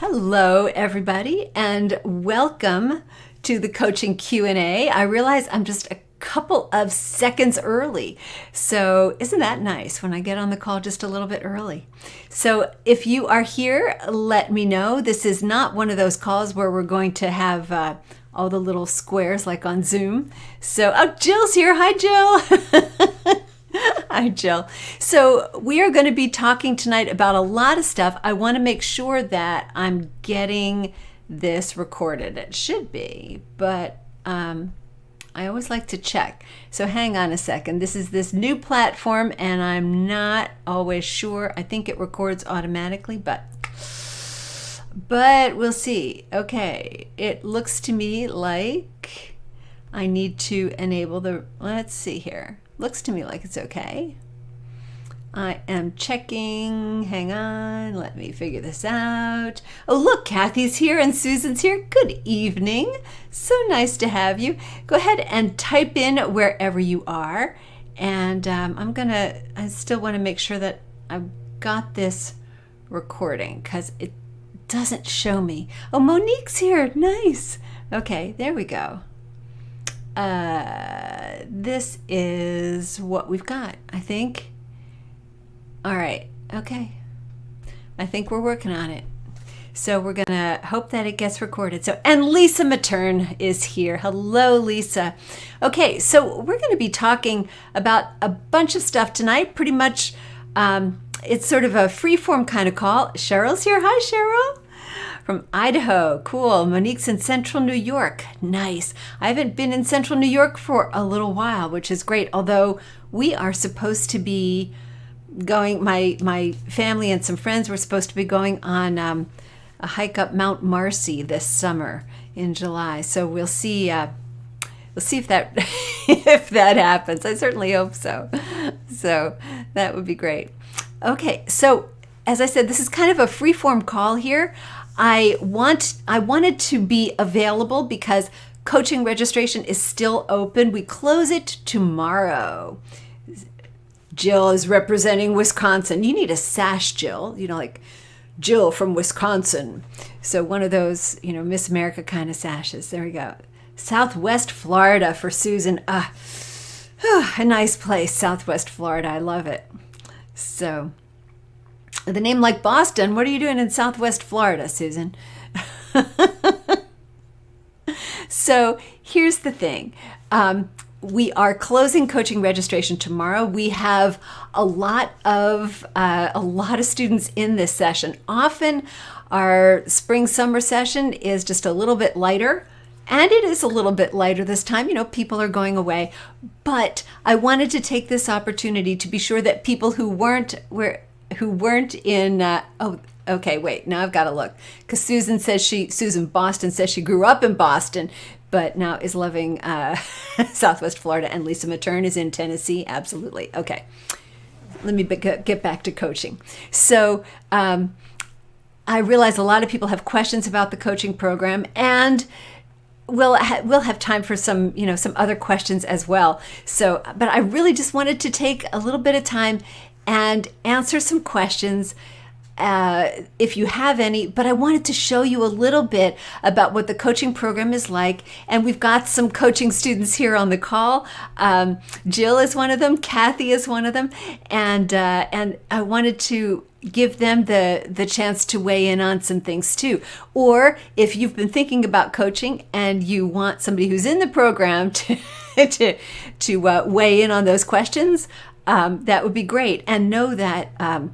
Hello, everybody, and welcome to the Coaching Q&A. I realize I'm just a couple of seconds early, so isn't that nice when I get on the call just a little bit early? So if you are here, let me know. This is not one of those calls where we're going to have all the little squares like on Zoom. So, Jill's here. Hi, Jill. Hi, Jill. So we are going to be talking tonight about a lot of stuff. I want to make sure that I'm getting this recorded. It should be, but I always like to check. So hang on a second. This is this new platform, and I'm not always sure. I think it records automatically, but we'll see. Okay, it looks to me like I need to enable the, let's see here. Looks to me like it's okay. I am checking. Hang on. Let me figure this out. Oh, look, Kathy's here and Susan's here. Good evening. So nice to have you. Go ahead and type in wherever you are. And I still want to make sure that I've got this recording because it doesn't show me. Oh, Monique's here. Nice. Okay, there we go. This is what we've got, I think. All right. Okay. I think we're working on it. So we're going to hope that it gets recorded. So, and Lisa Matern is here. Hello, Lisa. Okay. So we're going to be talking about a bunch of stuff tonight. Pretty much, it's sort of a free-form kind of call. Cheryl's here. Hi, Cheryl. From Idaho. Cool. Monique's in Central New York. Nice. I haven't been in Central New York for a little while, which is great. Although we are supposed to be going, my family and some friends were supposed to be going on a hike up Mount Marcy this summer in July. So we'll see if that if that happens. I certainly hope so. So that would be great. Okay. So as I said, this is kind of a free-form call here. I wanted to be available because coaching registration is still open. We close it tomorrow. Jill is representing Wisconsin. You need a sash, Jill, like Jill from Wisconsin. So one of those, Miss America kind of sashes. There we go. Southwest Florida for Susan. A nice place, Southwest Florida. I love it. So the name like Boston. What are you doing in Southwest Florida, Susan? So here's the thing. We are closing coaching registration tomorrow. We have a lot of students in this session. Often our spring-summer session is just a little bit lighter. And it is a little bit lighter this time. People are going away. But I wanted to take this opportunity to be sure that people who weren't in, okay, wait, now I've got to look. Because Susan Boston says she grew up in Boston, but now is loving Southwest Florida. And Lisa Matern is in Tennessee. Absolutely. Okay. Let me get back to coaching. So I realize a lot of people have questions about the coaching program, and we'll have time for some other questions as well. So, but I really just wanted to take a little bit of time and answer some questions if you have any, but I wanted to show you a little bit about what the coaching program is like. And we've got some coaching students here on the call. Jill is one of them, Kathy is one of them, and I wanted to give them the chance to weigh in on some things too. Or if you've been thinking about coaching and you want somebody who's in the program to weigh in on those questions, that would be great. And know that I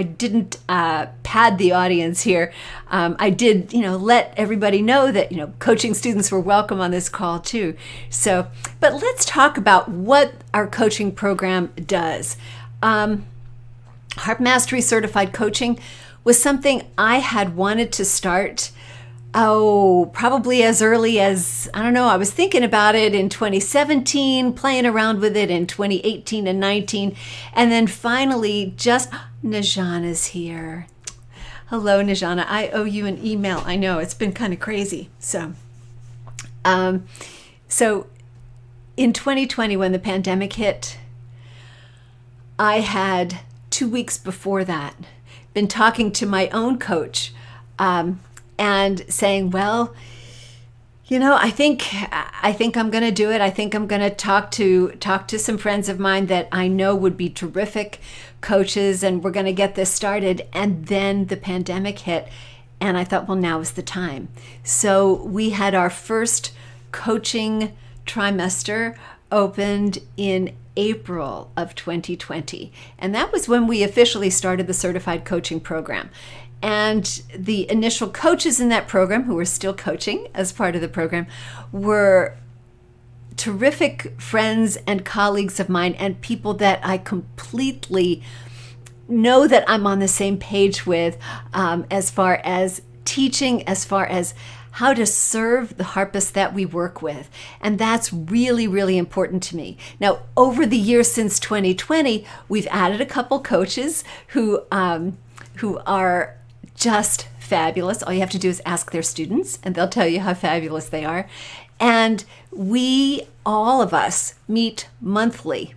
didn't pad the audience here. I did let everybody know that coaching students were welcome on this call too. So, but let's talk about what our coaching program does. Harp Mastery Certified Coaching was something I had wanted to start probably as early as, I don't know, I was thinking about it in 2017, playing around with it in 2018 and 19, and then finally Najana's here. Hello, Najana. I owe you an email. I know, it's been kind of crazy. So in 2020, when the pandemic hit, I had 2 weeks before that been talking to my own coach and saying, well, I think I'm going to do it. I think I'm going to talk to some friends of mine that I know would be terrific coaches, and we're going to get this started. And then the pandemic hit, and I thought, well, now is the time. So we had our first coaching trimester opened in April of 2020. And that was when we officially started the certified coaching program. And the initial coaches in that program, who were still coaching as part of the program, were terrific friends and colleagues of mine, and people that I completely know that I'm on the same page with, as far as teaching, as far as how to serve the harpists that we work with. And that's really, really important to me. Now, over the years since 2020, we've added a couple coaches who are just fabulous. All you have to do is ask their students, and they'll tell you how fabulous they are. And all of us meet monthly,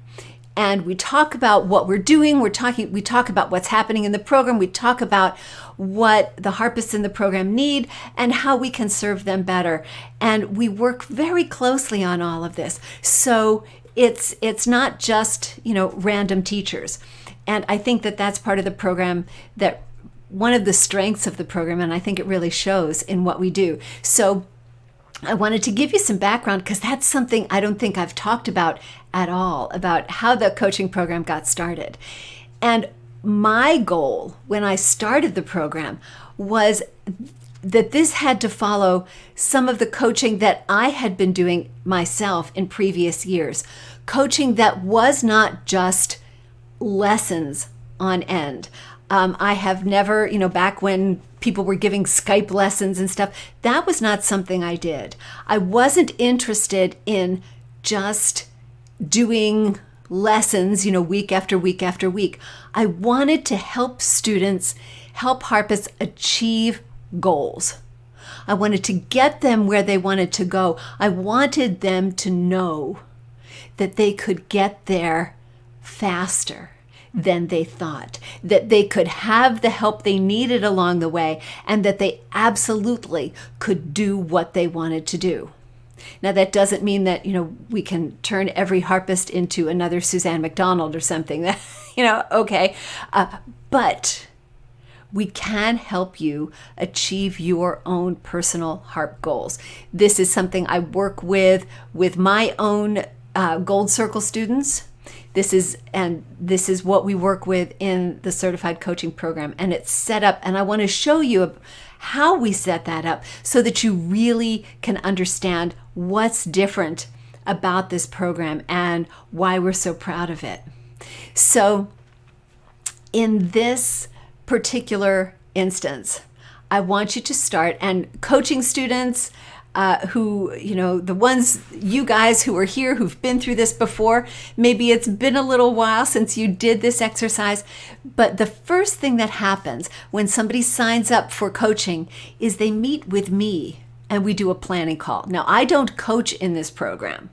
and we talk about what we're doing. We talk about what's happening in the program. We talk about what the harpists in the program need and how we can serve them better. And we work very closely on all of this. So it's not just, random teachers. And I think that that's part of the program, that one of the strengths of the program, and I think it really shows in what we do. So I wanted to give you some background, because that's something I don't think I've talked about at all, about how the coaching program got started. And my goal when I started the program was that this had to follow some of the coaching that I had been doing myself in previous years. Coaching that was not just lessons on end. I have never, back when people were giving Skype lessons and stuff, that was not something I did. I wasn't interested in just doing lessons, week after week after week. I wanted to help students, help harpists achieve goals. I wanted to get them where they wanted to go. I wanted them to know that they could get there faster than they thought, that they could have the help they needed along the way, and that they absolutely could do what they wanted to do. Now, that doesn't mean that, we can turn every harpist into another Suzanne McDonald or something. That, okay. But we can help you achieve your own personal harp goals. This is something I work with my own Gold Circle students. This is what we work with in the certified coaching program, and it's set up, and I want to show you how we set that up so that you really can understand what's different about this program and why we're so proud of it. So in this particular instance, I want you to start, and coaching students who, the ones, you guys who are here, who've been through this before, maybe it's been a little while since you did this exercise, but the first thing that happens when somebody signs up for coaching is they meet with me and we do a planning call. Now, I don't coach in this program.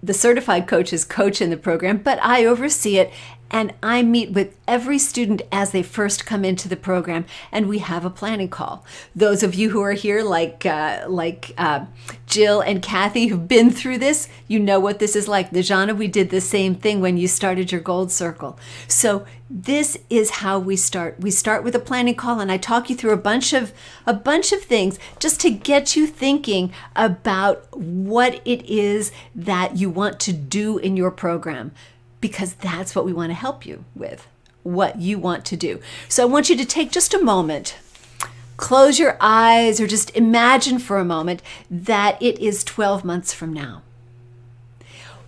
The certified coaches coach in the program, but I oversee it, and I meet with every student as they first come into the program, and we have a planning call. Those of you who are here, like Jill and Kathy, who've been through this, you know what this is like. Najana, we did the same thing when you started your Gold Circle. So this is how we start. We start with a planning call, and I talk you through a bunch of things just to get you thinking about what it is that you want to do in your program, because that's what we want to help you with, what you want to do. So I want you to take just a moment, close your eyes, or just imagine for a moment that it is 12 months from now.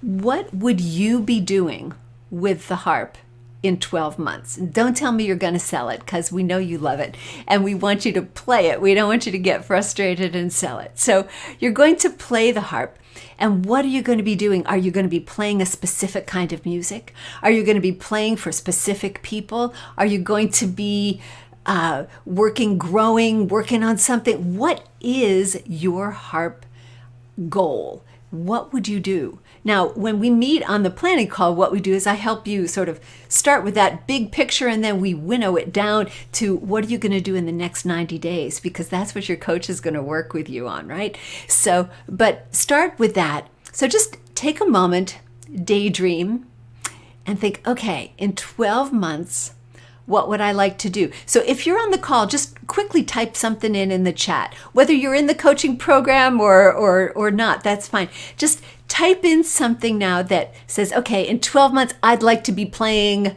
What would you be doing with the harp in 12 months? Don't tell me you're going to sell it, because we know you love it and we want you to play it. We don't want you to get frustrated and sell it. So you're going to play the harp. And what are you going to be doing? Are you going to be playing a specific kind of music? Are you going to be playing for specific people? Are you going to be working on something? What is your harp goal? What would you do? Now, when we meet on the planning call, what we do is I help you sort of start with that big picture, and then we winnow it down to what are you going to do in the next 90 days, because that's what your coach is going to work with you on, right? So, but start with that. So just take a moment, daydream, and think, okay, in 12 months, what would I like to do? So if you're on the call, just quickly type something in the chat. Whether you're in the coaching program or not, that's fine. Just type in something now that says, okay, in 12 months, I'd like to be playing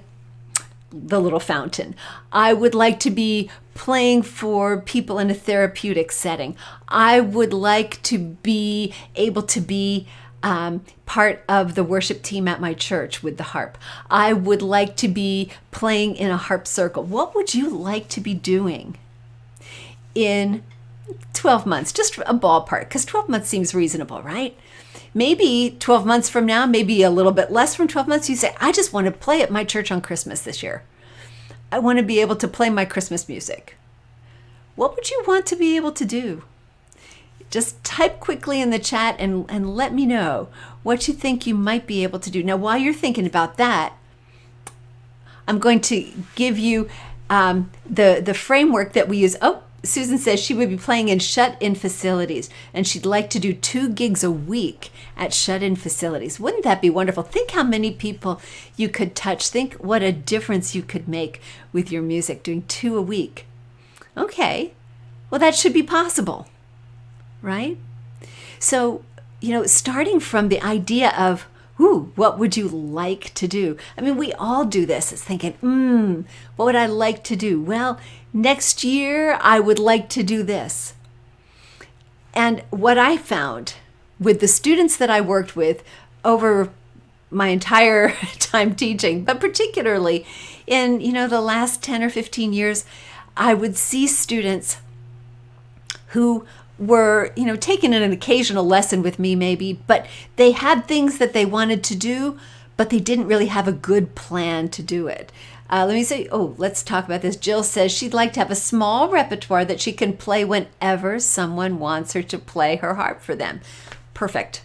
the little fountain. I would like to be playing for people in a therapeutic setting. I would like to be able to be part of the worship team at my church with the harp. I would like to be playing in a harp circle. What would you like to be doing in 12 months? Just a ballpark, because 12 months seems reasonable, right? Maybe 12 months from now, maybe a little bit less from 12 months, you say, I just want to play at my church on Christmas this year. I want to be able to play my Christmas music. What would you want to be able to do? Just type quickly in the chat and let me know what you think you might be able to do. Now, while you're thinking about that, I'm going to give you the framework that we use. Oh, Susan says she would be playing in shut-in facilities, and she'd like to do 2 gigs a week at shut-in facilities. Wouldn't that be wonderful? Think how many people you could touch. Think what a difference you could make with your music, doing 2 a week. Okay, well, that should be possible, right? So, starting from the idea of, what would you like to do? I mean, we all do this. It's thinking, what would I like to do? Well, next year, I would like to do this. And what I found with the students that I worked with over my entire time teaching, but particularly in, the last 10 or 15 years, I would see students who were, taking an occasional lesson with me maybe, but they had things that they wanted to do, but they didn't really have a good plan to do it. Let's talk about this. Jill says she'd like to have a small repertoire that she can play whenever someone wants her to play her harp for them. Perfect.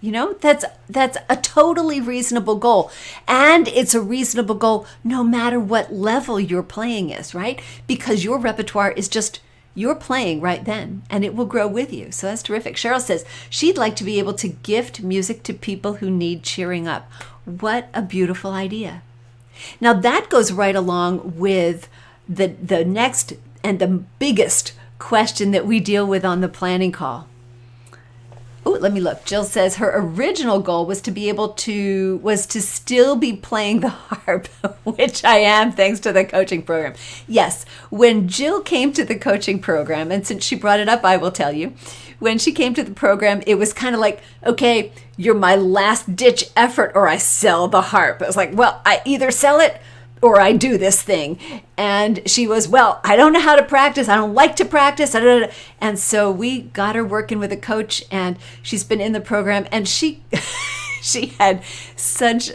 That's a totally reasonable goal. And it's a reasonable goal no matter what level your playing is, right? Because your repertoire is just you're playing right then, and it will grow with you. So that's terrific. Cheryl says she'd like to be able to gift music to people who need cheering up. What a beautiful idea. Now that goes right along with the next and the biggest question that we deal with on the planning call. Oh, let me look. Jill says her original goal was to still be playing the harp, which I am thanks to the coaching program. Yes, when Jill came to the coaching program, and since she brought it up, I will tell you, when she came to the program, it was kind of like, okay, you're my last ditch effort or I sell the harp. It was like, well, I either sell it or I do this thing. And she was, well, I don't know how to practice. I don't like to practice. And so we got her working with a coach, and she's been in the program, and she had such,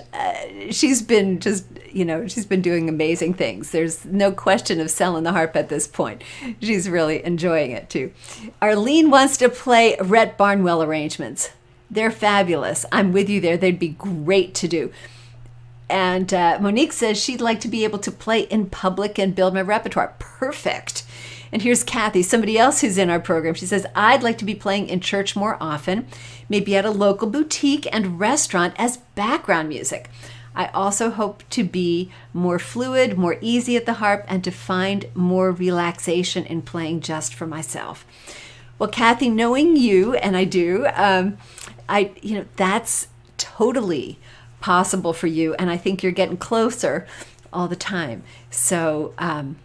she's been doing amazing things. There's no question of selling the harp at this point. She's really enjoying it too. Arlene wants to play Rhett Barnwell arrangements. They're fabulous. I'm with you there. They'd be great to do. And Monique says she'd like to be able to play in public and build my repertoire. Perfect. And here's Kathy, somebody else who's in our program. She says, I'd like to be playing in church more often, maybe at a local boutique and restaurant as background music. I also hope to be more fluid, more easy at the harp, and to find more relaxation in playing just for myself. Well, Kathy, knowing you, and I do, that's totally possible for you, and I think you're getting closer all the time. So and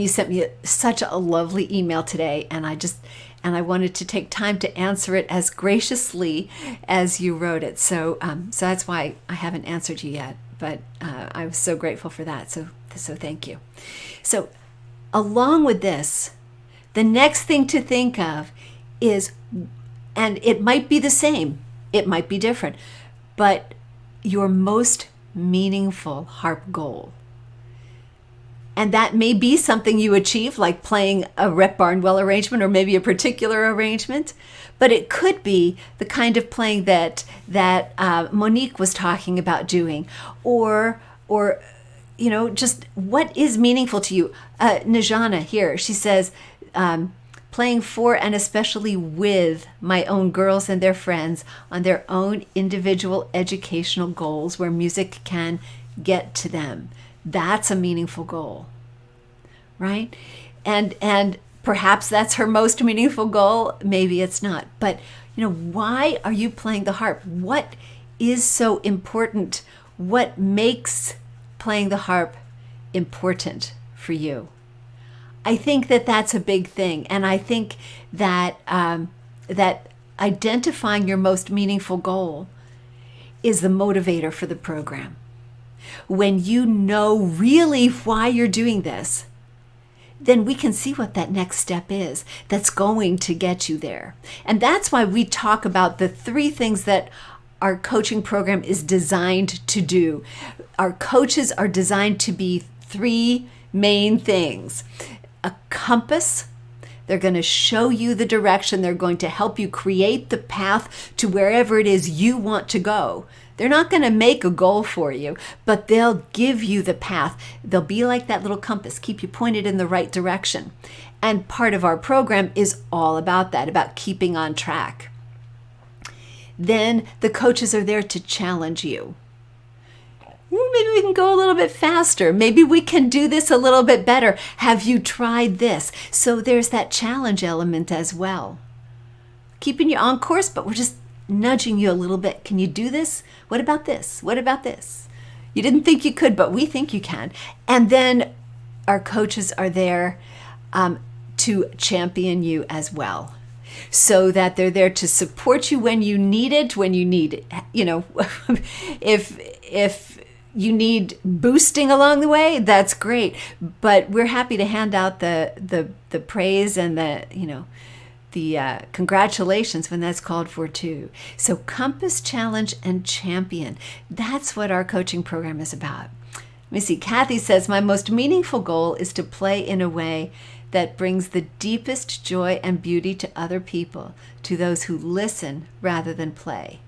you sent me such a lovely email today, and I wanted to take time to answer it as graciously as you wrote it. So that's why I haven't answered you yet, but I was so grateful for that. So thank you. So along with this, the next thing to think of is, and it might be the same, it might be different, but your most meaningful harp goal. And that may be something you achieve, like playing a Rhett Barnwell arrangement or maybe a particular arrangement. But it could be the kind of playing that Monique was talking about doing, or just what is meaningful to you. Najana here, she says, playing for and especially with my own girls and their friends on their own individual educational goals where music can get to them. That's a meaningful goal, right? And perhaps that's her most meaningful goal. Maybe it's not. But, why are you playing the harp? What is so important? What makes playing the harp important for you? I think that that's a big thing. And I think that that identifying your most meaningful goal is the motivator for the program. When you know really why you're doing this, then we can see what that next step is that's going to get you there. And that's why we talk about the 3 things that our coaching program is designed to do. Our coaches are designed to be 3 main things. A compass. They're going to show you the direction. They're going to help you create the path to wherever it is you want to go. They're not going to make a goal for you, but they'll give you the path. They'll be like that little compass, keep you pointed in the right direction. And part of our program is all about that, about keeping on track. Then the coaches are there to challenge you. Maybe we can go a little bit faster. Maybe we can do this a little bit better. Have you tried this? So there's that challenge element as well. Keeping you on course, but we're just nudging you a little bit. Can you do this? What about this? What about this? You didn't think you could, but we think you can. And then our coaches are there to champion you as well, so that they're there to support you when you need it, if you need boosting along the way, that's great. But we're happy to hand out the praise and the congratulations when that's called for too. So compass, challenge, and champion. That's what our coaching program is about. Let me see. Kathy says, my most meaningful goal is to play in a way that brings the deepest joy and beauty to other people, to those who listen rather than play.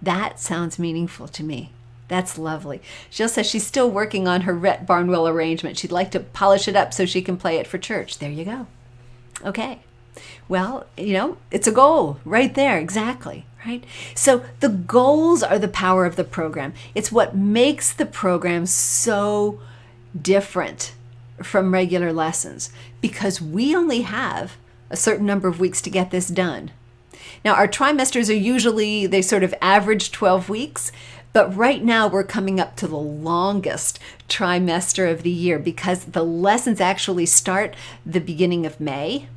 That sounds meaningful to me. That's lovely. Jill says she's still working on her Rhett Barnwell arrangement. She'd like to polish it up so she can play it for church. There you go. Okay. Well, it's a goal right there. Exactly. Right? So the goals are the power of the program. It's what makes the program so different from regular lessons, because we only have a certain number of weeks to get this done. Now, our trimesters are usually, they sort of average 12 weeks, but right now we're coming up to the longest trimester of the year because the lessons actually start the beginning of May,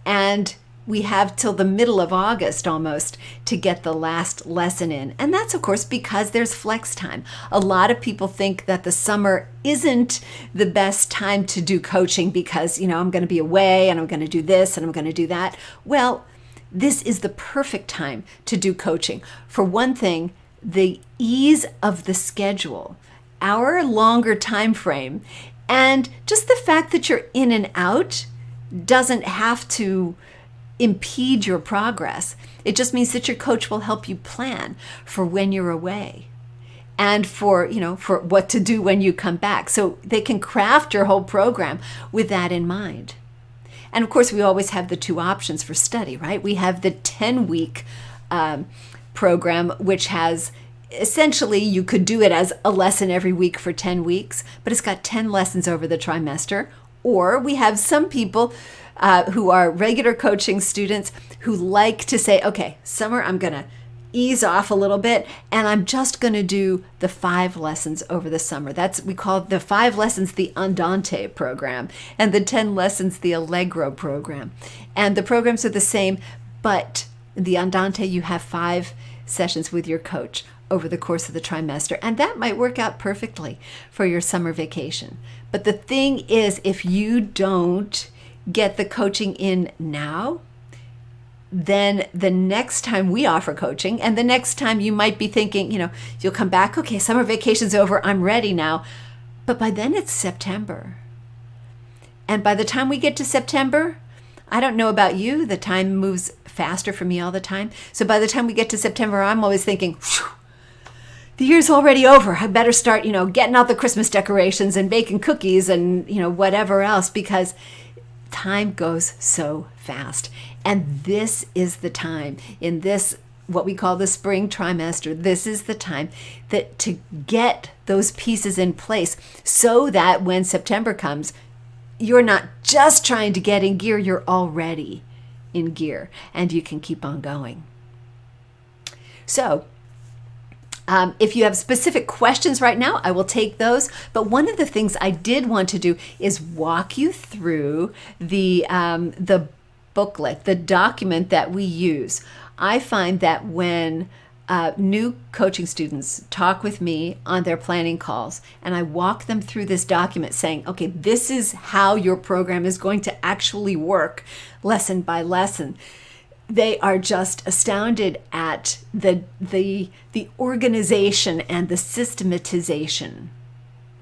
and we have till the middle of August almost to get the last lesson in. And that's, of course, because there's flex time. A lot of people think that the summer isn't the best time to do coaching because, I'm going to be away and I'm going to do this and I'm going to do that. Well, this is the perfect time to do coaching. For one thing, the ease of the schedule, our longer time frame, and just the fact that you're in and out doesn't have to impede your progress. It just means that your coach will help you plan for when you're away and for what to do when you come back. So they can craft your whole program with that in mind. And of course, we always have the 2 options for study, right? We have the 10-week program, which has essentially, you could do it as a lesson every week for 10 weeks, but it's got 10 lessons over the trimester. Or we have some people who are regular coaching students who like to say, okay, summer, I'm going to ease off a little bit and I'm just going to do the 5 lessons over the summer. We call the 5 lessons the Andante program and the 10 lessons the Allegro program. And the programs are the same, but the Andante, you have 5 sessions with your coach over the course of the trimester, and that might work out perfectly for your summer vacation. But the thing is, if you don't get the coaching in now, then the next time we offer coaching, and the next time you might be thinking, you'll come back, okay, summer vacation's over, I'm ready now. But by then it's September. And by the time we get to September, I don't know about you, the time moves faster for me all the time. So by the time we get to September, I'm always thinking, the year's already over. I better start, getting out the Christmas decorations and baking cookies and, whatever else, because time goes so fast. And this is the time in this, what we call the spring trimester, this is the time that to get those pieces in place so that when September comes, you're not just trying to get in gear, you're already in gear and you can keep on going. So, if you have specific questions right now, I will take those. But one of the things I did want to do is walk you through the booklet, the document that we use. I find that when new coaching students talk with me on their planning calls, and I walk them through this document saying, okay, this is how your program is going to actually work lesson by lesson, they are just astounded at the organization and the systematization,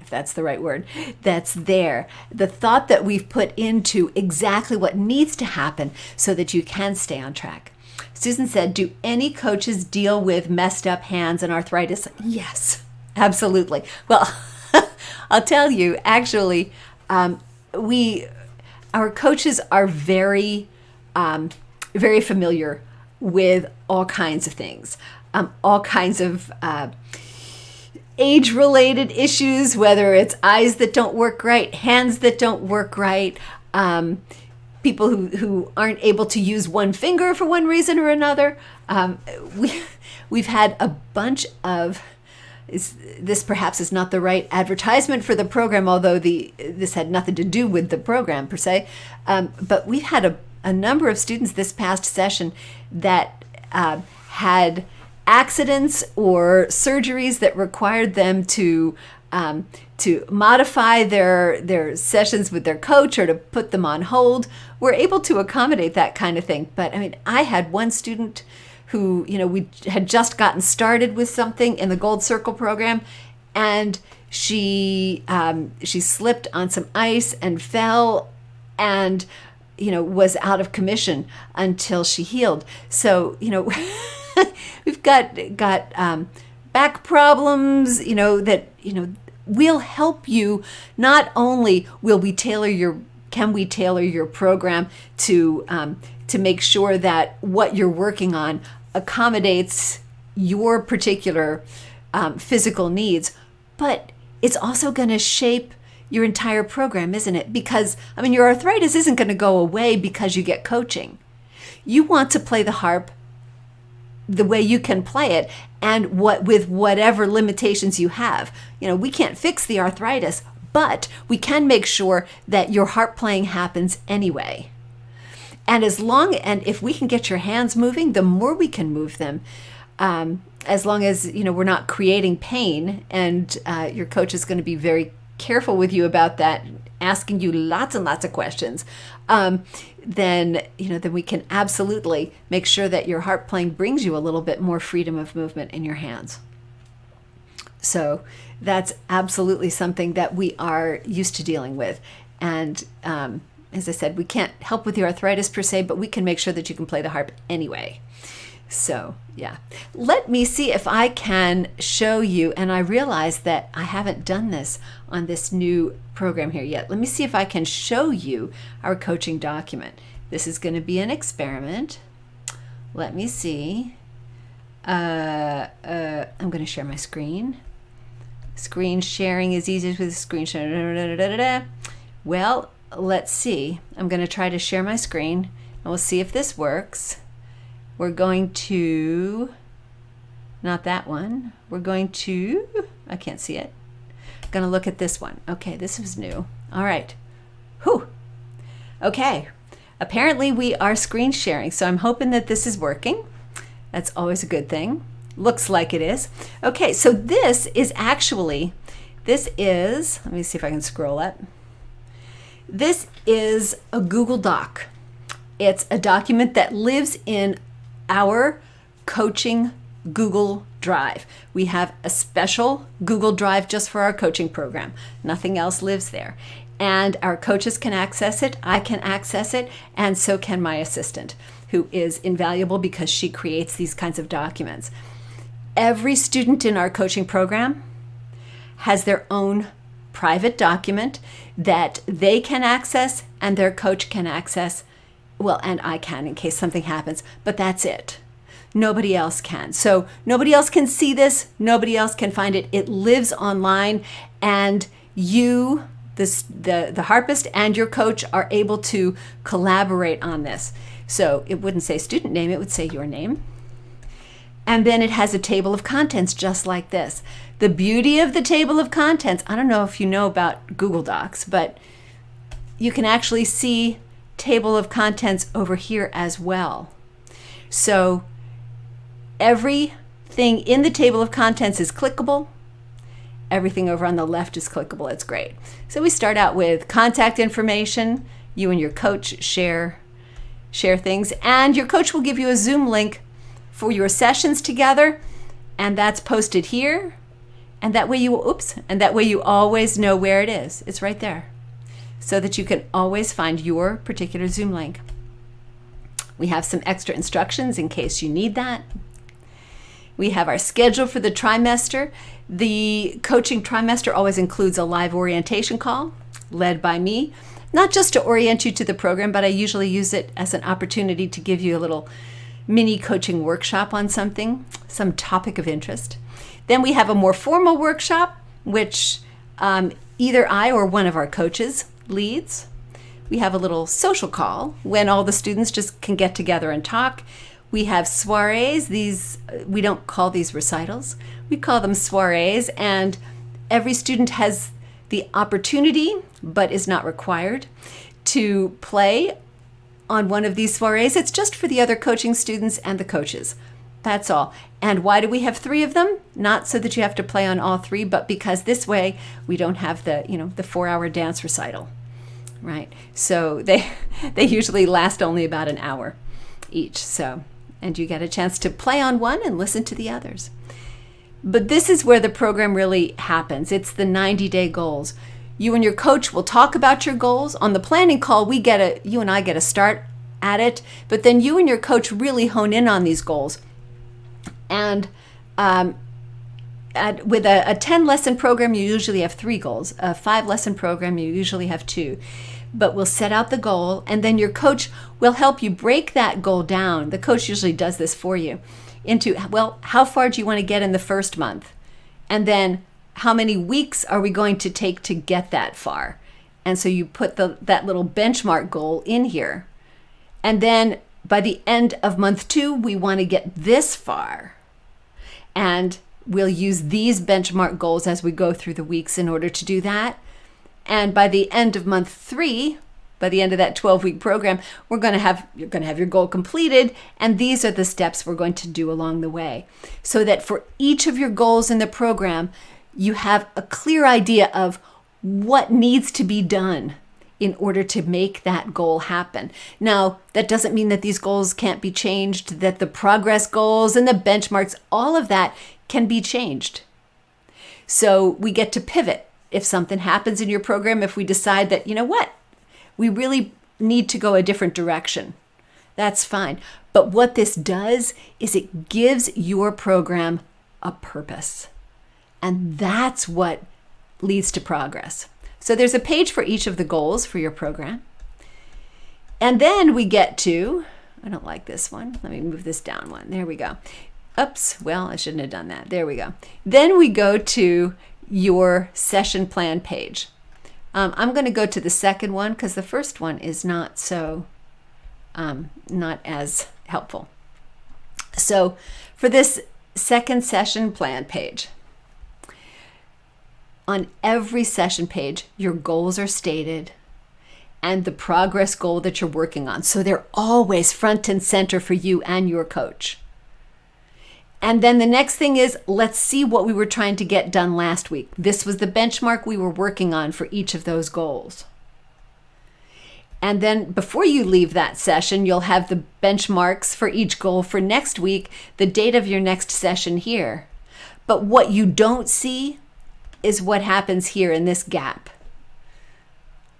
if that's the right word, that's there. The thought that we've put into exactly what needs to happen so that you can stay on track. Susan said, do any coaches deal with messed up hands and arthritis? Yes, absolutely. Well, I'll tell you, actually, our coaches are very familiar with all kinds of things, all kinds of age-related issues, whether it's eyes that don't work right, hands that don't work right, people who aren't able to use one finger for one reason or another. We've had a bunch of, this perhaps is not the right advertisement for the program, although this had nothing to do with the program per se, but we've had a number of students this past session that had accidents or surgeries that required them to modify their sessions with their coach or to put them on hold. We're able to accommodate that kind of thing. But I mean, I had one student who, we had just gotten started with something in the Gold Circle program, and she slipped on some ice and fell and, was out of commission until she healed. So, we've got back problems, that, we'll help you. Not only can we tailor your program to make sure that what you're working on accommodates your particular physical needs, but it's also going to shape your entire program, isn't it? Because, your arthritis isn't going to go away because you get coaching. You want to play the harp the way you can play it, and with whatever limitations you have. We can't fix the arthritis, but we can make sure that your harp playing happens anyway. And if we can get your hands moving, the more we can move them, as long as we're not creating pain, and your coach is going to be very careful with you about that, asking you lots and lots of questions, then we can absolutely make sure that your harp playing brings you a little bit more freedom of movement in your hands. So that's absolutely something that we are used to dealing with. And as I said, we can't help with the arthritis per se, but we can make sure that you can play the harp anyway. So yeah, let me see if I can show you, and I realize that I haven't done this on this new program here yet. Let me see if I can show you our coaching document. This is going to be an experiment. Let me see. I'm going to share my screen. Screen sharing is easiest with screen sharing. Well, let's see. I'm going to try to share my screen, and we'll see if this works. We're going to, not that one. We're going to, I can't see it. Going to look at this one. Okay, this was new. All right. Whew. Okay. Apparently we are screen sharing, so I'm hoping that this is working. That's always a good thing. Looks like it is. Okay, so this is, let me see if I can scroll up. This is a Google Doc. It's a document that lives in our coaching Google Drive. We have a special Google Drive just for our coaching program. Nothing else lives there. And our coaches can access it, I can access it, and so can my assistant, who is invaluable because she creates these kinds of documents. Every student in our coaching program has their own private document that they can access and their coach can access. Well, and I can in case something happens, but that's it. Nobody else can. So nobody else can see this. Nobody else can find it. It lives online, and you, the harpist and your coach are able to collaborate on this. So it wouldn't say student name, it would say your name. And then it has a table of contents just like this. The beauty of the table of contents, I don't know if you know about Google Docs, but you can actually see table of contents over here as well. So everything in the table of contents is clickable. Everything over on the left is clickable. It's great. So we start out with contact information. You and your coach share things, and your coach will give you a Zoom link for your sessions together, and that's posted here. And that way you always know where it is. It's right there, so that you can always find your particular Zoom link. We have some extra instructions in case you need that. We have our schedule for the trimester. The coaching trimester always includes a live orientation call led by me, not just to orient you to the program, but I usually use it as an opportunity to give you a little mini coaching workshop on some topic of interest. Then we have a more formal workshop, which either I or one of our coaches leads. We have a little social call when all the students just can get together and talk. We have soirees. We don't call these recitals. We call them soirees, and every student has the opportunity, but is not required, to play on one of these soirees. It's just for the other coaching students and the coaches. That's all. And why do we have 3 of them? Not so that you have to play on all 3, but because this way we don't have the 4-hour dance recital, right? So they usually last only about an hour each. So, and you get a chance to play on one and listen to the others. But this is where the program really happens. It's the 90-day goals. You and your coach will talk about your goals. On the planning call, you and I get a start at it, but then you and your coach really hone in on these goals. And with a 10-lesson program, you usually have 3 goals. A 5-lesson program, you usually have 2. But we'll set out the goal, and then your coach will help you break that goal down. The coach usually does this for you into, well, how far do you want to get in the first month? And then how many weeks are we going to take to get that far? And so you put that little benchmark goal in here. And then by the end of month 2, we want to get this far. And we'll use these benchmark goals as we go through the weeks in order to do that. And by the end of month 3, by the end of that 12-week program, you're going to have your goal completed, and these are the steps we're going to do along the way. So that for each of your goals in the program, you have a clear idea of what needs to be done in order to make that goal happen. Now, that doesn't mean that these goals can't be changed, that the progress goals and the benchmarks, all of that can be changed. So we get to pivot. If something happens in your program, if we decide that, you know what, we really need to go a different direction, that's fine. But what this does is it gives your program a purpose. And that's what leads to progress. So there's a page for each of the goals for your program. And then we get to, I don't like this one. Let me move this down one. There we go. Oops, well, I shouldn't have done that. There we go. Then we go to your session plan page. I'm going to go to the second one because the first one is not as helpful. So for this second session plan page, on every session page, your goals are stated and the progress goal that you're working on. So they're always front and center for you and your coach. And then the next thing is, let's see what we were trying to get done last week. This was the benchmark we were working on for each of those goals. And then before you leave that session, you'll have the benchmarks for each goal for next week, the date of your next session here. But what you don't see is what happens here in this gap,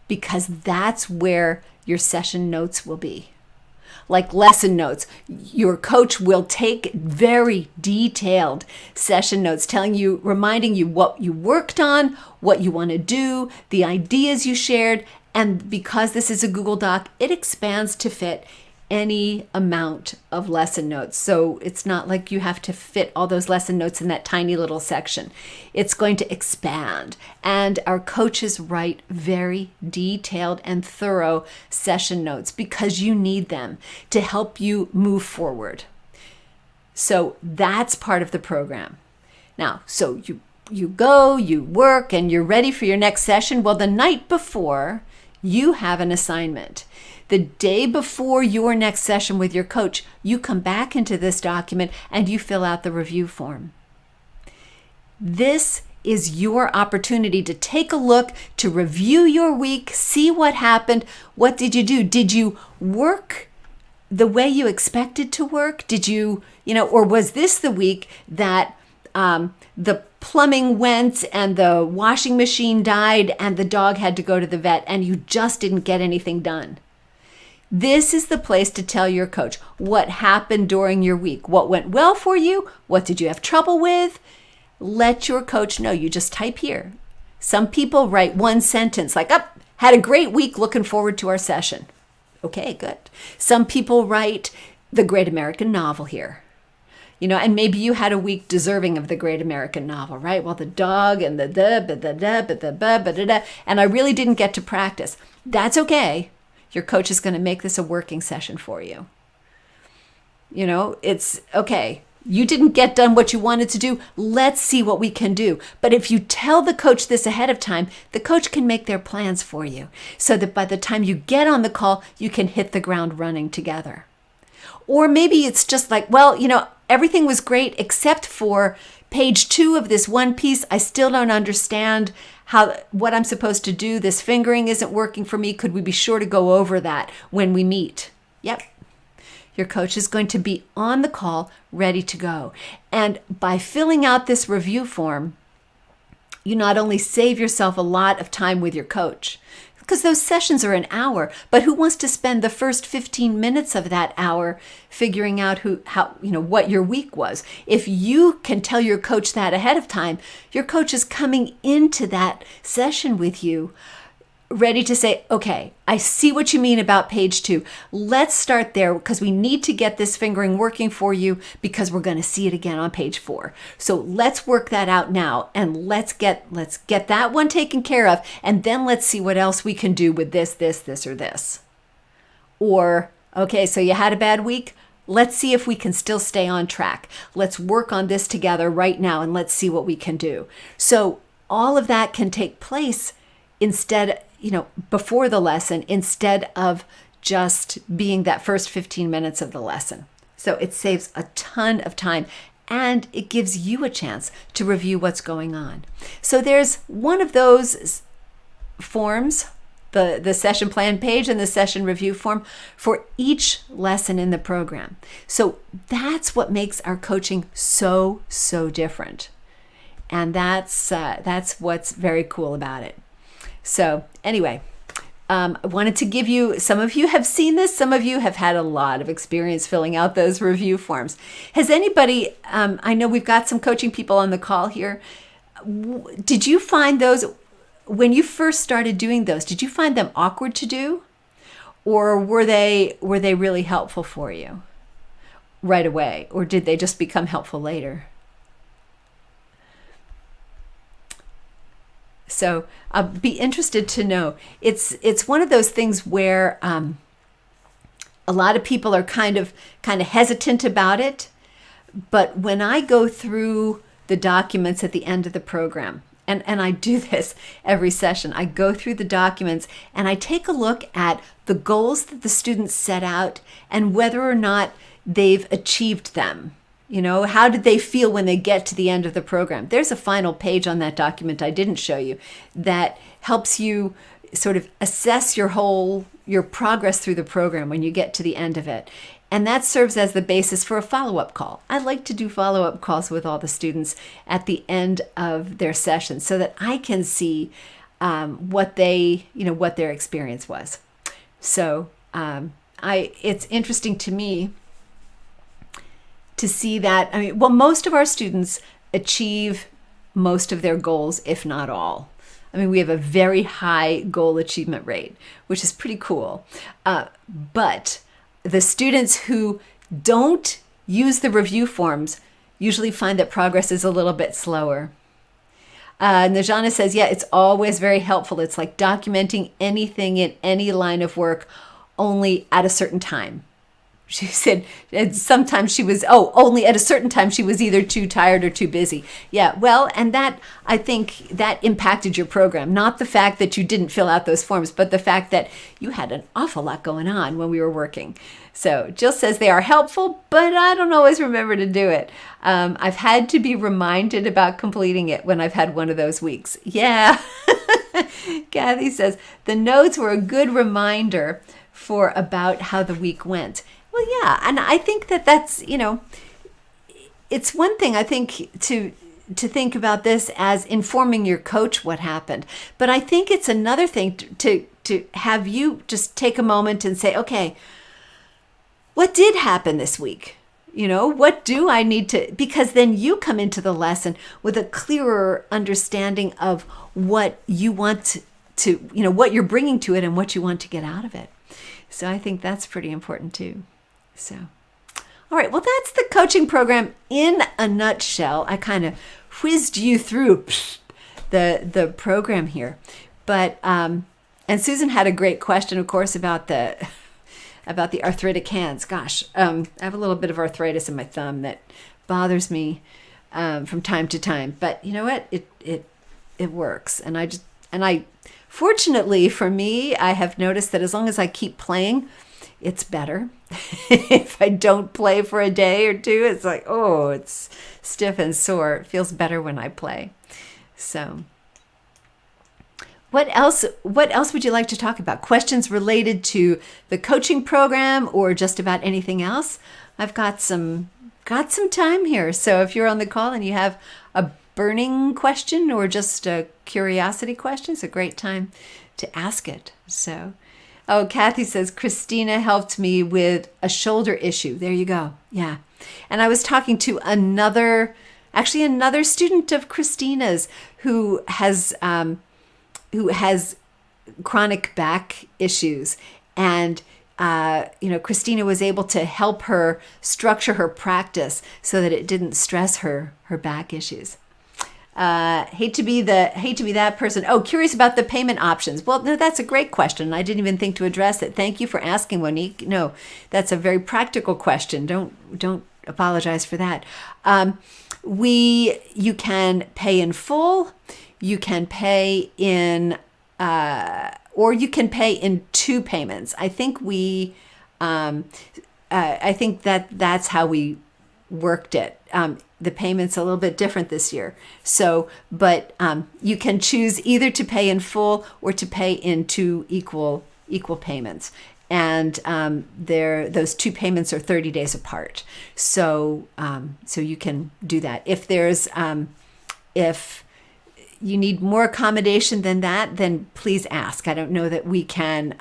because that's where your session notes will be. Like lesson notes, your coach will take very detailed session notes, reminding you what you worked on, what you want to do, the ideas you shared. And because this is a Google Doc, it expands to fit any amount of lesson notes. So it's not like you have to fit all those lesson notes in that tiny little section. It's going to expand. And our coaches write very detailed and thorough session notes because you need them to help you move forward. So that's part of the program. Now, so you go, you work, and you're ready for your next session. Well, the night before, you have an assignment. The day before your next session with your coach, you come back into this document and you fill out the review form. This is your opportunity to take a look, to review your week, see what happened. What did you do? Did you work the way you expected to work? Did you, or was this the week that the plumbing went and the washing machine died and the dog had to go to the vet and you just didn't get anything done? This is the place to tell your coach what happened during your week, what went well for you, what did you have trouble with. Let your coach know. You just type here. Some people write one sentence like, had a great week, looking forward to our session. Okay, good. Some people write the Great American Novel here. And maybe you had a week deserving of the Great American Novel, right? Well, the dog and and I really didn't get to practice. That's okay. Your coach is going to make this a working session for you. It's okay. You didn't get done what you wanted to do. Let's see what we can do. But if you tell the coach this ahead of time, the coach can make their plans for you so that by the time you get on the call, you can hit the ground running together. Or maybe it's just like, everything was great except for page 2 of this one piece. I still don't understand what I'm supposed to do. This fingering isn't working for me. Could we be sure to go over that when we meet? Yep. Your coach is going to be on the call, ready to go. And by filling out this review form, you not only save yourself a lot of time with your coach, because those sessions are an hour, but who wants to spend the first 15 minutes of that hour figuring out what your week was? If you can tell your coach that ahead of time, your coach is coming into that session with you ready to say, okay, I see what you mean about page 2. Let's start there because we need to get this fingering working for you because we're going to see it again on page 4. So let's work that out now and let's get that one taken care of, and then let's see what else we can do with this, or this. Or, okay, so you had a bad week. Let's see if we can still stay on track. Let's work on this together right now and let's see what we can do. So all of that can take place before the lesson, instead of just being that first 15 minutes of the lesson. So it saves a ton of time and it gives you a chance to review what's going on. So there's one of those forms, the session plan page and the session review form for each lesson in the program. So that's what makes our coaching so different. And that's what's very cool about it. So anyway, I wanted to give you, some of you have seen this, some of you have had a lot of experience filling out those review forms. Has anybody, I know we've got some coaching people on the call here. Did you find those, when you first started doing those, did you find them awkward to do? Or were they really helpful for you right away? Or did they just become helpful later? So I'll be interested to know. It's one of those things where a lot of people are kind of hesitant about it. But when I go through the documents at the end of the program, and I do this every session, I go through the documents and I take a look at the goals that the students set out and whether or not they've achieved them. How did they feel when they get to the end of the program? There's a final page on that document I didn't show you that helps you sort of assess your whole your progress through the program when you get to the end of it. And that serves as the basis for a follow-up call. I like to do follow-up calls with all the students at the end of their session so that I can see what their experience was. So it's interesting to me to see that, most of our students achieve most of their goals, if not all. We have a very high goal achievement rate, which is pretty cool. But the students who don't use the review forms usually find that progress is a little bit slower. Najana says, yeah, it's always very helpful. It's like documenting anything in any line of work, only at a certain time. She said sometimes she was, only at a certain time she was either too tired or too busy. Yeah, well, and that, I think that impacted your program. Not the fact that you didn't fill out those forms, but the fact that you had an awful lot going on when we were working. So Jill says they are helpful, but I don't always remember to do it. I've had to be reminded about completing it when I've had one of those weeks. Yeah. Kathy says the notes were a good reminder for about how the week went. Well, yeah, and I think that's, it's one thing, I think, to think about this as informing your coach what happened. But I think it's another thing to have you just take a moment and say, okay, what did happen this week? What do I need to, because then you come into the lesson with a clearer understanding of what you want to, what you're bringing to it and what you want to get out of it. So I think that's pretty important too. So, all right, well, that's the coaching program in a nutshell. I kind of whizzed you through the program here, but and Susan had a great question, of course, about the arthritic hands. Gosh, I have a little bit of arthritis in my thumb that bothers me from time to time. But you know what? It works, and I fortunately for me, I have noticed that as long as I keep playing, it's better. If I don't play for a day or two, it's like, it's stiff and sore. It feels better when I play. So what else would you like to talk about? Questions related to the coaching program or just about anything else? I've got some time here. So if you're on the call and you have a burning question or just a curiosity question, it's a great time to ask it. So Kathy says, Christina helped me with a shoulder issue. There you go. Yeah. And I was talking to another student of Christina's who has chronic back issues. And, Christina was able to help her structure her practice so that it didn't stress her back issues. Hate to be that person. Curious about the payment options. Well, no, that's a great question. I didn't even think to address it. Thank you for asking, Monique. No, that's a very practical question. Don't apologize for that. You can pay in full. You can pay in, or you can pay in two payments. I think I think that's how we worked it. The payment's a little bit different this year. So, but you can choose either to pay in full or to pay in two equal payments. And those two payments are 30 days apart. So you can do that. If you need more accommodation than that, then please ask. I don't know that we can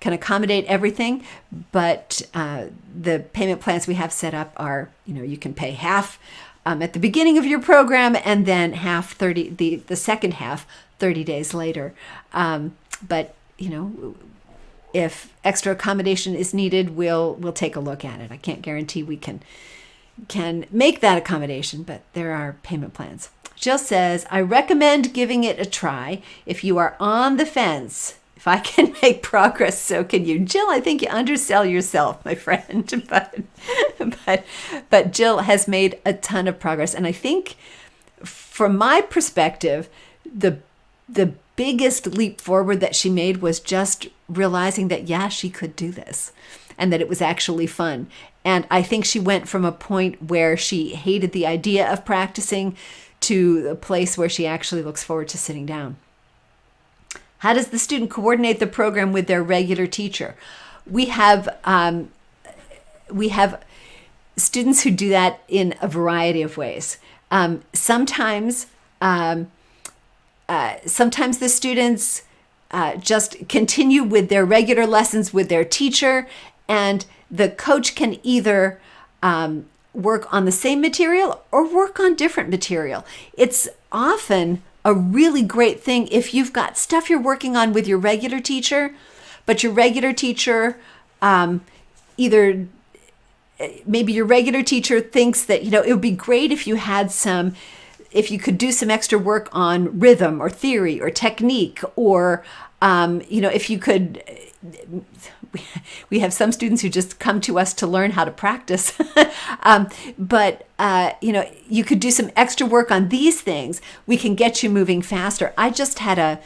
accommodate everything, but the payment plans we have set up are, you can pay half at the beginning of your program and then half the second half 30 days later. But if extra accommodation is needed, we'll take a look at it. I can't guarantee we can make that accommodation, but there are payment plans. Jill says, I recommend giving it a try if you are on the fence. If I can make progress, so can you. Jill, I think you undersell yourself, my friend. But Jill has made a ton of progress. And I think from my perspective, the biggest leap forward that she made was just realizing that, yeah, she could do this and that it was actually fun. And I think she went from a point where she hated the idea of practicing to a place where she actually looks forward to sitting down. How does the student coordinate the program with their regular teacher? We have students who do that in a variety of ways. Sometimes the students just continue with their regular lessons with their teacher, and the coach can either work on the same material or work on different material. It's often a really great thing if you've got stuff you're working on with your regular teacher, but your regular teacher maybe your regular teacher thinks that, it would be great if you could do some extra work on rhythm or theory or technique, or, if you could, we have some students who just come to us to learn how to practice, but you could do some extra work on these things. We can get you moving faster. I just had a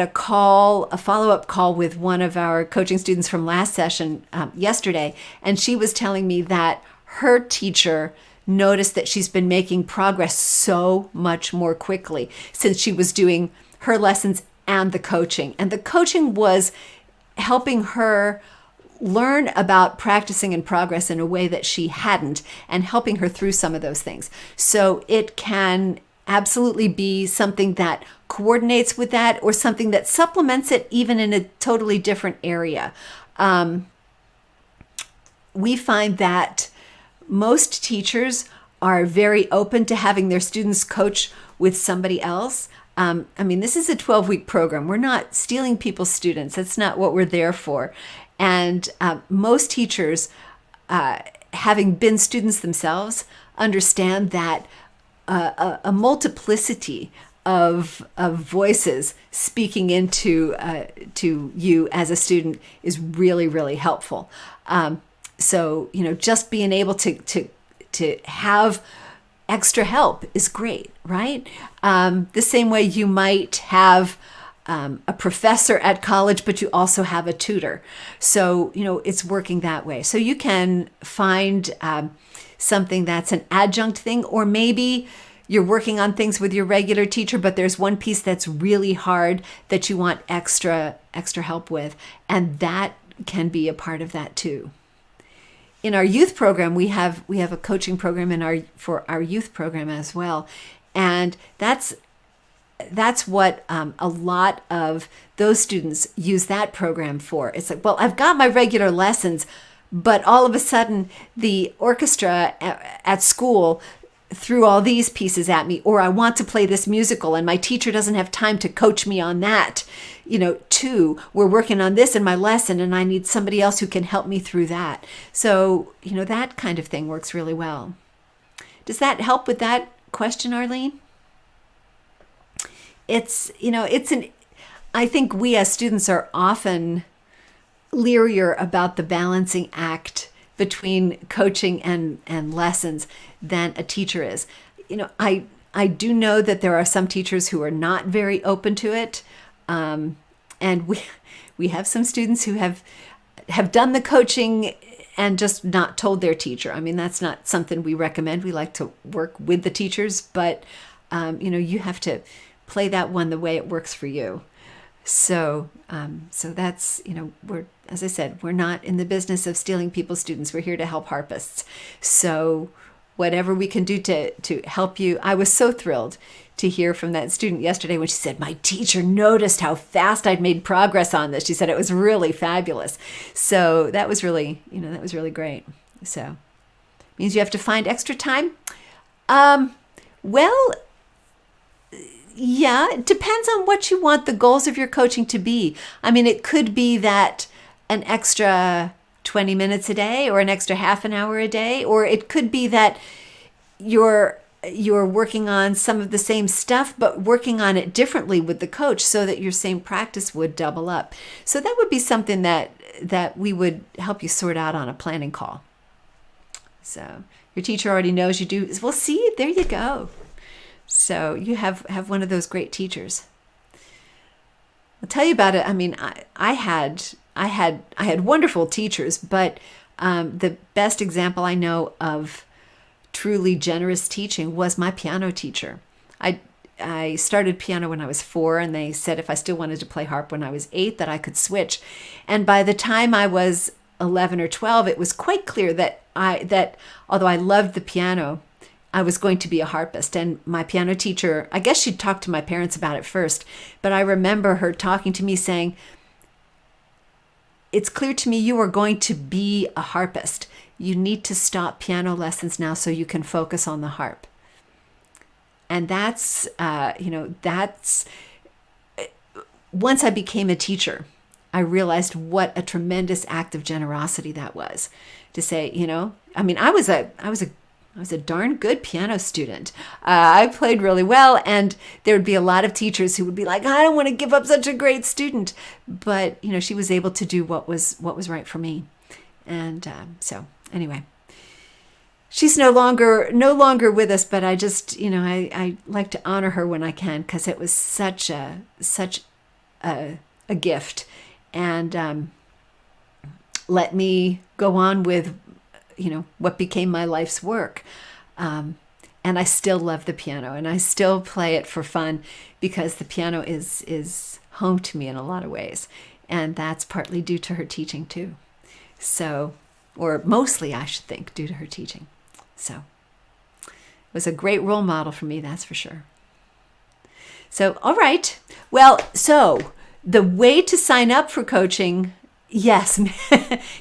follow-up call with one of our coaching students from last session yesterday, and she was telling me that her teacher noticed that she's been making progress so much more quickly since she was doing her lessons and the coaching. And the coaching was helping her learn about practicing and progress in a way that she hadn't, and helping her through some of those things. So it can absolutely be something that coordinates with that, or something that supplements it even in a totally different area. We find that most teachers are very open to having their students coach with somebody else. This is a 12-week program. We're not stealing people's students. That's not what we're there for. And most teachers, having been students themselves, understand that a multiplicity of voices speaking into to you as a student is really, really helpful. So just being able to have extra help is great, right? The same way you might have a professor at college, but you also have a tutor. So, it's working that way. So you can find something that's an adjunct thing, or maybe you're working on things with your regular teacher, but there's one piece that's really hard that you want extra help with, and that can be a part of that too. In our youth program, we have a coaching program for our youth program as well, and that's what a lot of those students use that program for. It's like, well, I've got my regular lessons, but all of a sudden the orchestra at school threw all these pieces at me, or I want to play this musical and my teacher doesn't have time to coach me on that. Too, we're working on this in my lesson and I need somebody else who can help me through that. So, that kind of thing works really well. Does that help with that question, Arlene? I think we as students are often leerier about the balancing act between coaching and lessons than a teacher is. I do know that there are some teachers who are not very open to it. And we have some students who have done the coaching and just not told their teacher. That's not something we recommend. We like to work with the teachers, but you have to play that one the way it works for you. So that's, as I said, we're not in the business of stealing people's students. We're here to help harpists. So whatever we can do to help you. I was so thrilled to hear from that student yesterday when she said, my teacher noticed how fast I'd made progress on this. She said it was really fabulous. So that was really, that was really great. So means you have to find extra time. Well, yeah, it depends on what you want the goals of your coaching to be. It could be that an extra 20 minutes a day or an extra half an hour a day, or it could be that you're working on some of the same stuff, but working on it differently with the coach so that your same practice would double up. So that would be something that we would help you sort out on a planning call. So your teacher already knows you do. Well, see, there you go. So you have one of those great teachers. I'll tell you about it. I had wonderful teachers, but the best example I know of truly generous teaching was my piano teacher. I started piano when I was 4, and they said if I still wanted to play harp when I was 8, that I could switch. And by the time I was 11 or 12, it was quite clear that although I loved the piano, I was going to be a harpist. And my piano teacher, I guess she'd talked to my parents about it first, but I remember her talking to me saying, "It's clear to me you are going to be a harpist. You need to stop piano lessons now so you can focus on the harp." And that's once I became a teacher, I realized what a tremendous act of generosity that was, to say, I mean, I was a darn good piano student. I played really well, and there would be a lot of teachers who would be like, "I don't want to give up such a great student," but she was able to do what was right for me, and so anyway. She's no longer with us, but I just, I like to honor her when I can, because it was such a gift, and let me go on with, what became my life's work. And I still love the piano, and I still play it for fun, because the piano is home to me in a lot of ways, and that's partly due to her teaching too. So, or mostly, I should think, due to her teaching. So it was a great role model for me, that's for sure. So, all right. Well, so the way to sign up for coaching, yes.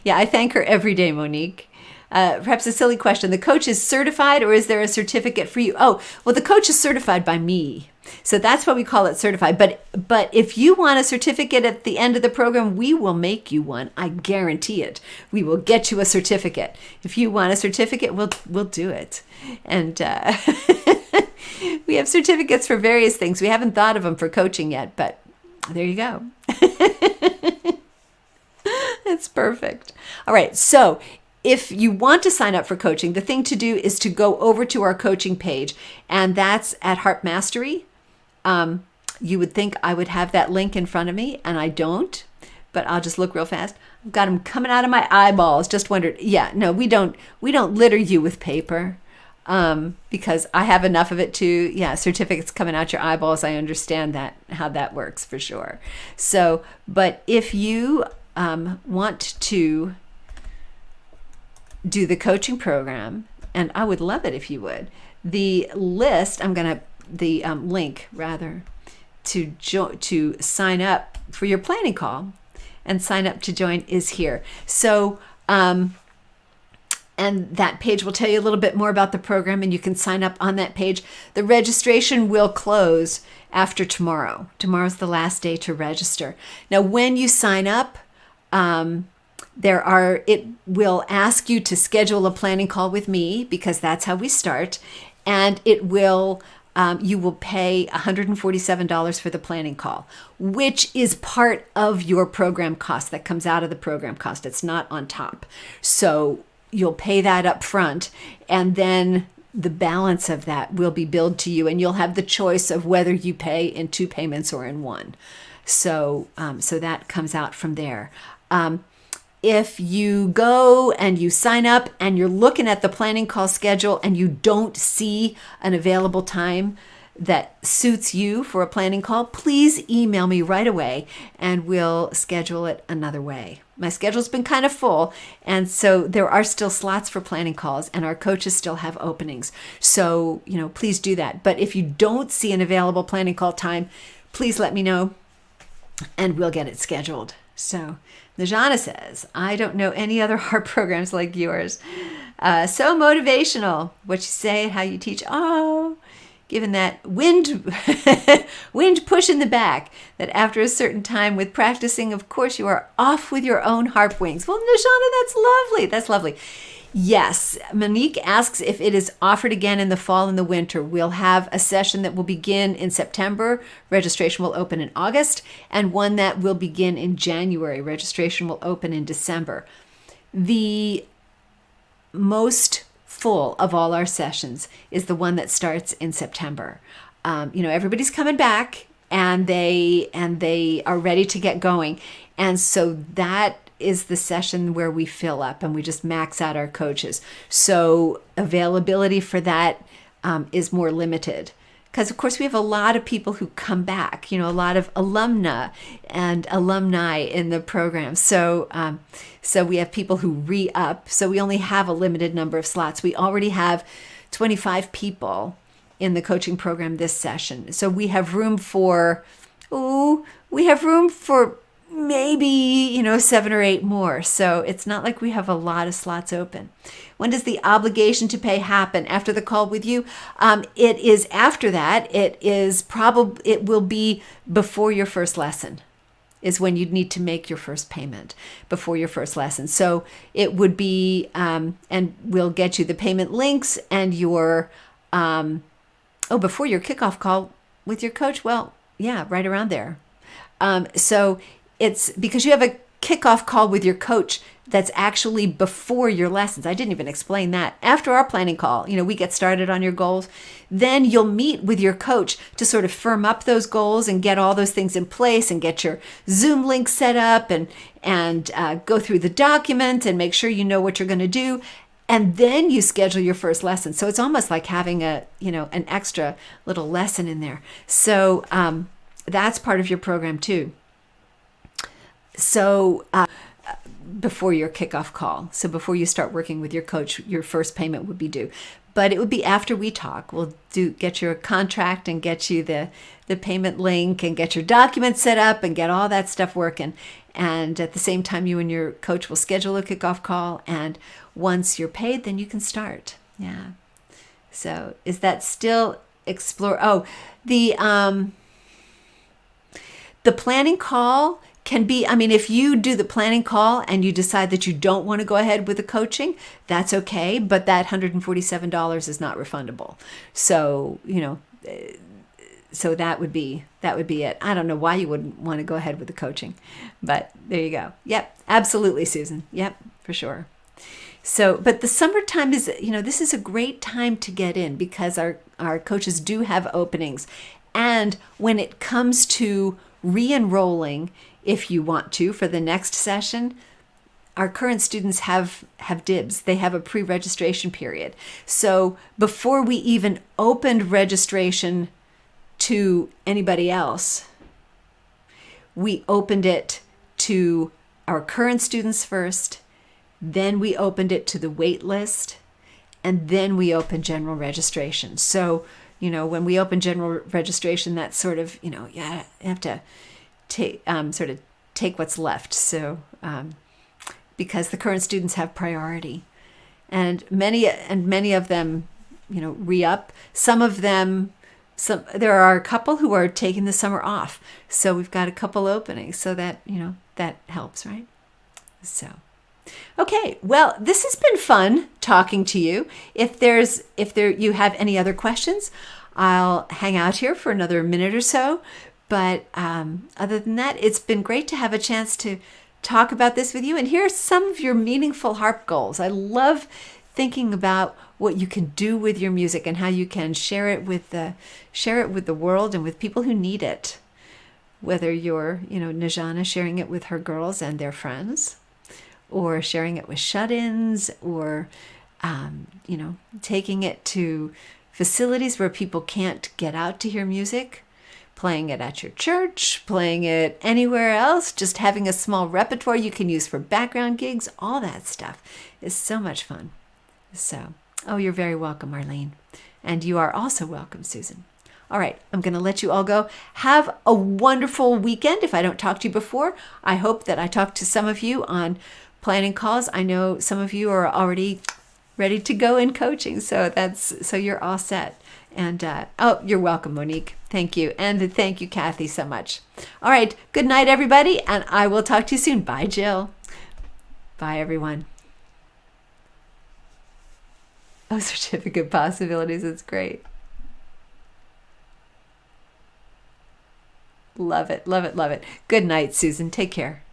Yeah, I thank her every day, Monique. Perhaps a silly question. The coach is certified, or is there a certificate for you? Oh, well, the coach is certified by me. So that's why we call it certified. But if you want a certificate at the end of the program, we will make you one. I guarantee it. We will get you a certificate. If you want a certificate, we'll do it. And we have certificates for various things. We haven't thought of them for coaching yet, but there you go. It's perfect. All right. So if you want to sign up for coaching, the thing to do is to go over to our coaching page, and that's at Harp Mastery. You would think I would have that link in front of me, and I don't, but I'll just look real fast. I've got them coming out of my eyeballs. Just wondered. Yeah, no, we don't litter you with paper, because I have enough of it too. Yeah, certificates coming out your eyeballs. I understand how that works for sure. So, but if you want to do the coaching program, and I would love it if you would, the list, the link rather, to sign up for your planning call and sign up to join is here. So, and that page will tell you a little bit more about the program, and you can sign up on that page. The registration will close after tomorrow. Tomorrow's the last day to register. Now, when you sign up, it will ask you to schedule a planning call with me, because that's how we start. And it will, you will pay $147 for the planning call, which is part of your program cost. That comes out of the program cost. It's not on top. So you'll pay that up front, and then the balance of that will be billed to you, and you'll have the choice of whether you pay in 2 payments or in 1. So, so that comes out from there. If you go and you sign up and you're looking at the planning call schedule and you don't see an available time that suits you for a planning call, please email me right away and we'll schedule it another way. My schedule's been kind of full, and so there are still slots for planning calls, and our coaches still have openings. So, please do that. But if you don't see an available planning call time, please let me know and we'll get it scheduled. So Najana says, I don't know any other harp programs like yours. So motivational. What you say, how you teach. Oh, given that wind push in the back, that after a certain time with practicing, of course, you are off with your own harp wings. Well, Najana, that's lovely. That's lovely. Yes, Monique asks if it is offered again in the fall and the winter. We'll have a session that will begin in September. Registration will open in August, and one that will begin in January. Registration will open in December. The most full of all our sessions is the one that starts in September. Everybody's coming back, and they are ready to get going, and so that is the session where we fill up and we just max out our coaches. So availability for that is more limited. because of course we have a lot of people who come back, a lot of alumna and alumni in the program. So so we have people who re-up. So we only have a limited number of slots. We already have 25 people in the coaching program this session. So we have room for, maybe, 7 or 8 more. So it's not like we have a lot of slots open. When does the obligation to pay happen? After the call with you? It is after that. It will be before your first lesson is when you'd need to make your first payment, before your first lesson. So it would be, and we'll get you the payment links and your, before your kickoff call with your coach. Well, yeah, right around there. So it's because you have a kickoff call with your coach that's actually before your lessons. I didn't even explain that. After our planning call, we get started on your goals. Then you'll meet with your coach to sort of firm up those goals and get all those things in place and get your Zoom link set up and go through the document and make sure you know what you're going to do. And then you schedule your first lesson. So it's almost like having an extra little lesson in there. So that's part of your program too. So before your kickoff call, so before you start working with your coach, your first payment would be due. But it would be after we talk. We'll get your contract and get you the payment link and get your documents set up and get all that stuff working. And at the same time, you and your coach will schedule a kickoff call. And once you're paid, then you can start. Yeah. So is that still explore? Oh, the planning call can be, if you do the planning call and you decide that you don't want to go ahead with the coaching, that's okay. But that $147 is not refundable. So, so that would be it. I don't know why you wouldn't want to go ahead with the coaching, but there you go. Yep, absolutely, Susan. Yep, for sure. So, but the summertime is, this is a great time to get in because our coaches do have openings. And when it comes to re-enrolling, if you want to, for the next session, our current students have dibs. They have a pre-registration period. So before we even opened registration to anybody else, we opened it to our current students first, then we opened it to the wait list, and then we opened general registration. So, when we open general registration, that's sort of, you have to take what's left. So, because the current students have priority, and many of them, re-up. Some of them, there are a couple who are taking the summer off. So we've got a couple openings. So that that helps, right? So. Okay, well, this has been fun talking to you. If you have any other questions, I'll hang out here for another minute or so. But other than that, it's been great to have a chance to talk about this with you and hear some of your meaningful harp goals. I love thinking about what you can do with your music and how you can share it with the world and with people who need it. Whether you're, Najana sharing it with her girls and their friends, or sharing it with shut-ins, or, taking it to facilities where people can't get out to hear music, playing it at your church, playing it anywhere else, just having a small repertoire you can use for background gigs, all that stuff is so much fun. So, you're very welcome, Marlene. And you are also welcome, Susan. All right, I'm going to let you all go. Have a wonderful weekend. If I don't talk to you before, I hope that I talked to some of you on planning calls. I know some of you are already ready to go in coaching, so you're all set. And you're welcome, Monique. Thank you. And thank you, Kathy, so much. All right, good night, everybody, and I will talk to you soon. Bye, Jill. Bye, everyone. Certificate possibilities. It's great. Love it, love it, love it. Good night, Susan. Take care.